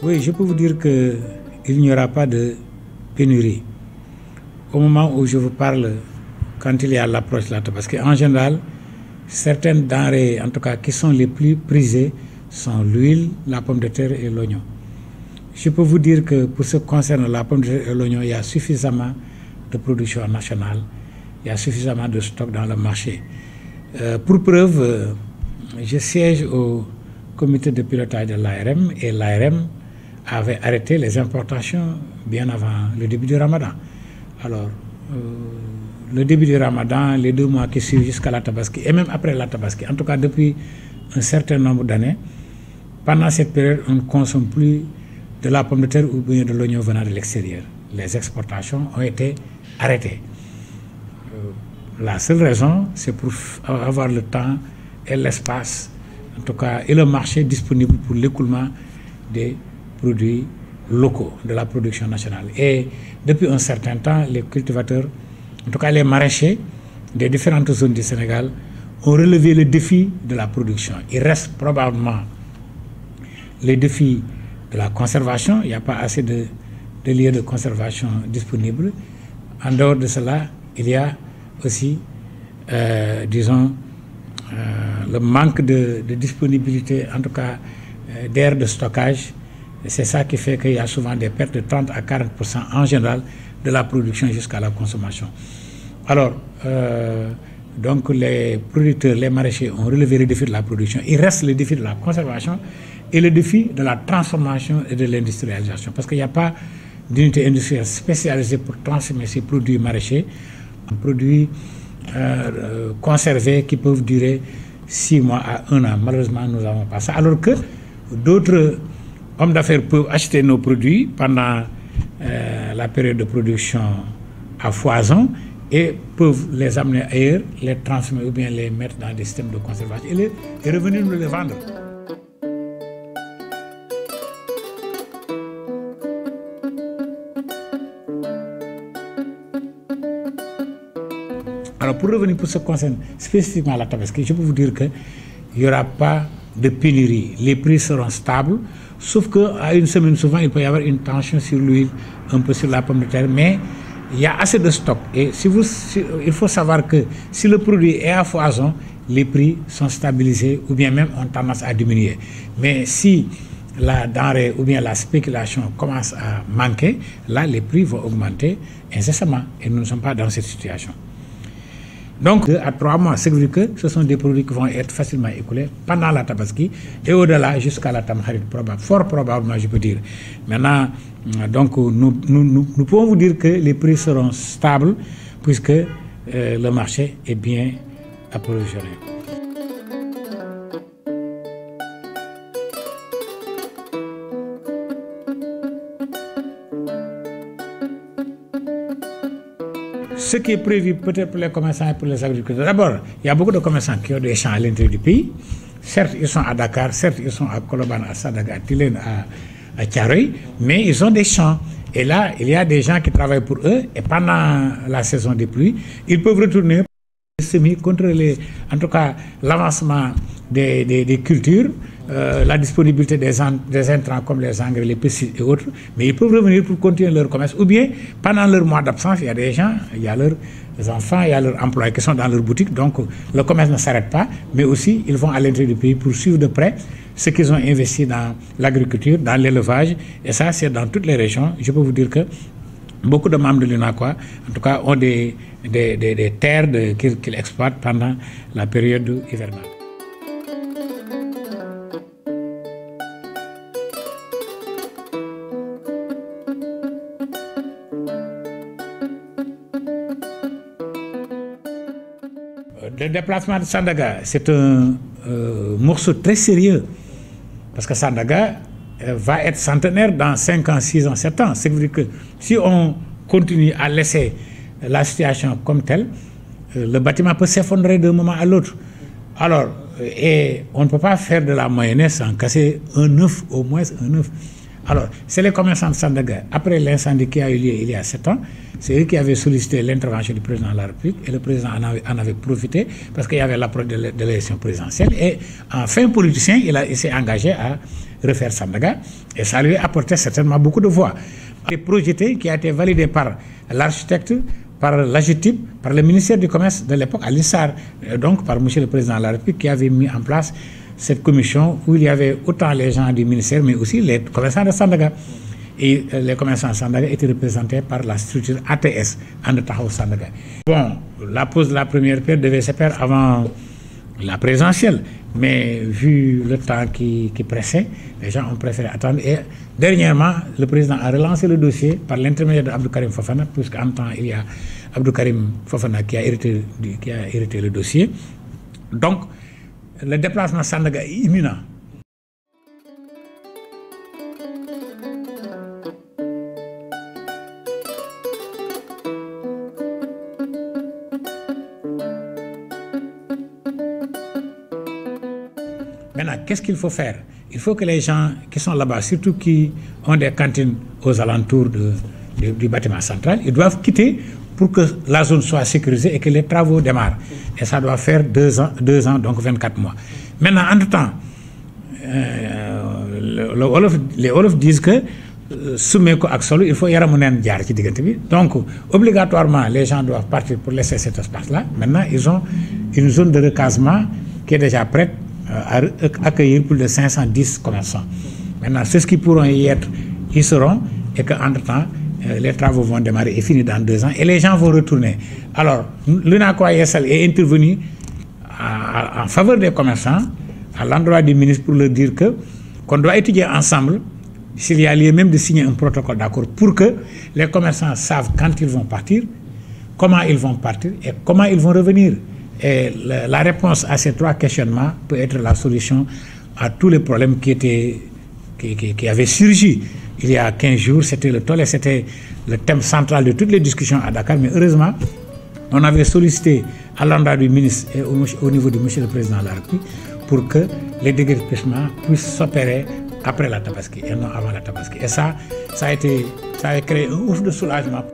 Oui, je peux vous dire qu'il n'y aura pas de pénurie. Au moment où je vous parle, quand il y a l'approche de la Tabaski, en général, certaines denrées, en tout cas qui sont les plus prisées, sont l'huile, la pomme de terre et l'oignon. Je peux vous dire que pour ce qui concerne la pomme de terre et l'oignon, il y a suffisamment de production nationale, il y a suffisamment de stock dans le marché. Pour preuve, je siège au comité de pilotage de l'ARM et l'ARM avait arrêté les importations bien avant le début du Ramadan. Alors, le début du Ramadan, les 2 mois qui suivent jusqu'à la Tabaski, et même après la Tabaski, en tout cas depuis un certain nombre d'années, pendant cette période, on ne consomme plus de la pomme de terre ou bien de l'oignon venant de l'extérieur. Les exportations ont été arrêtées. La seule raison, c'est pour avoir le temps et l'espace, en tout cas, et le marché disponible pour l'écoulement des produits locaux, de la production nationale. Et depuis un certain temps, les cultivateurs, en tout cas les maraîchers des différentes zones du Sénégal, ont relevé le défi de la production. Il reste probablement les défis de la conservation. Il n'y a pas assez de lieux de conservation disponibles. En dehors de cela, il y a aussi, disons, le manque de disponibilité, en tout cas d'aires de stockage. C'est ça qui fait qu'il y a souvent des pertes de 30 à 40% en général de la production jusqu'à la consommation. Alors, donc les producteurs, les maraîchers ont relevé le défi de la production. Il reste le défi de la conservation et le défi de la transformation et de l'industrialisation. Parce qu'il n'y a pas d'unité industrielle spécialisée pour transformer ces produits maraîchers en produits conservés qui peuvent durer 6 mois à 1 an. Malheureusement, nous n'avons pas ça. Alors que d'autres hommes d'affaires peuvent acheter nos produits pendant la période de production à foison et peuvent les amener ailleurs, les transformer ou bien les mettre dans des systèmes de conservation et revenir nous les vendre. Alors pour revenir pour ce qui concerne spécifiquement la Tabaski, je peux vous dire qu'il n'y aura pas de pénurie. Les prix seront stables, sauf qu'à une semaine, souvent, il peut y avoir une tension sur l'huile, un peu sur la pomme de terre, mais il y a assez de stock. Et il faut savoir que si le produit est à foison, les prix sont stabilisés ou bien même ont tendance à diminuer. Mais si la denrée ou bien la spéculation commence à manquer, là, les prix vont augmenter incessamment. Et nous ne sommes pas dans cette situation. Donc, 2 à 3 mois, c'est vrai que ce sont des produits qui vont être facilement écoulés pendant la Tabaski et au-delà jusqu'à la Tamkharit, fort probablement, je peux dire. Maintenant, donc, nous pouvons vous dire que les prix seront stables puisque le marché est bien approvisionné. Ce qui est prévu peut-être pour les commerçants et pour les agriculteurs. D'abord, il y a beaucoup de commerçants qui ont des champs à l'intérieur du pays. Certes, ils sont à Dakar, certes, ils sont à Colobane, à Sadaga, à Tilène, à Thiaroye, mais ils ont des champs. Et là, il y a des gens qui travaillent pour eux et pendant la saison des pluies, ils peuvent retourner semis contre en tout cas l'avancement des cultures, la disponibilité des intrants comme les engrais, les pesticides et autres, mais ils peuvent revenir pour continuer leur commerce. Ou bien, pendant leur mois d'absence, il y a des gens, il y a leurs enfants, il y a leurs employés qui sont dans leur boutique, donc le commerce ne s'arrête pas, mais aussi ils vont à l'intérieur du pays pour suivre de près ce qu'ils ont investi dans l'agriculture, dans l'élevage, et ça c'est dans toutes les régions. Je peux vous dire que beaucoup de membres de l'UNACOIS, en tout cas, ont des terres qu'ils exploitent pendant la période hivernale. Le déplacement de Sandaga, c'est un morceau très sérieux, parce que Sandaga va être centenaire dans 5 ans, 6 ans, 7 ans. C'est vrai que si on continue à laisser la situation comme telle, le bâtiment peut s'effondrer d'un moment à l'autre. Alors, et on ne peut pas faire de la mayonnaise sans casser un œuf, au moins un œuf. Alors, c'est les commerçants de Sandaga, après l'incendie qui a eu lieu il y a 7 ans, c'est eux qui avaient sollicité l'intervention du président de la République et le président en avait profité parce qu'il y avait l'approche de l'élection présidentielle et en fin politicien, il s'est engagé à refaire Sandaga et ça lui a apporté certainement beaucoup de voix. Des projeté qui a été validé par l'architecte, par l'AGETIP, par le ministère du Commerce de l'époque, à l'ISAR, donc par M. le Président de la République qui avait mis en place cette commission où il y avait autant les gens du ministère mais aussi les commerçants de Sandaga. Et les commerçants de Sandaga étaient représentés par la structure ATS, And Taxawu Sandaga. Bon, la pause de la première pierre devait se faire avant la présidentielle, mais vu le temps qui pressait, les gens ont préféré attendre. Et dernièrement, le président a relancé le dossier par l'intermédiaire d'Abdou Karim Fofana, puisqu'en temps, il y a Abdou Karim Fofana qui a hérité le dossier. Donc, le déplacement Sandaga est imminent. Maintenant, qu'est-ce qu'il faut faire? Il faut que les gens qui sont là-bas, surtout qui ont des cantines aux alentours du bâtiment central, ils doivent quitter pour que la zone soit sécurisée et que les travaux démarrent. Et ça doit faire 2 ans, donc 24 mois. Maintenant, entre-temps, les Wolof disent que Soumeko ak Solo, il faut yaramunen diar ci digënté bi. Donc, obligatoirement, les gens doivent partir pour laisser cet espace-là. Maintenant, ils ont une zone de recasement qui est déjà prête à accueillir plus de 510 commerçants. Maintenant, ceux qui pourront y être, ils seront, et qu'entre-temps, les travaux vont démarrer et finir dans 2 ans, et les gens vont retourner. Alors, l'UNACOIS est intervenu en faveur des commerçants, à l'endroit du ministre, pour leur dire qu'on doit étudier ensemble, s'il y a lieu même de signer un protocole d'accord, pour que les commerçants savent quand ils vont partir, comment ils vont partir et comment ils vont revenir. Et la réponse à ces 3 questionnements peut être la solution à tous les problèmes qui avaient surgi il y a 15 jours. C'était le toll et c'était le thème central de toutes les discussions à Dakar. Mais heureusement, on avait sollicité à l'endroit du ministre et au niveau du monsieur le président de la République pour que les déguerpissements puissent s'opérer après la Tabaski et non avant la Tabaski. Et ça a créé un ouf de soulagement.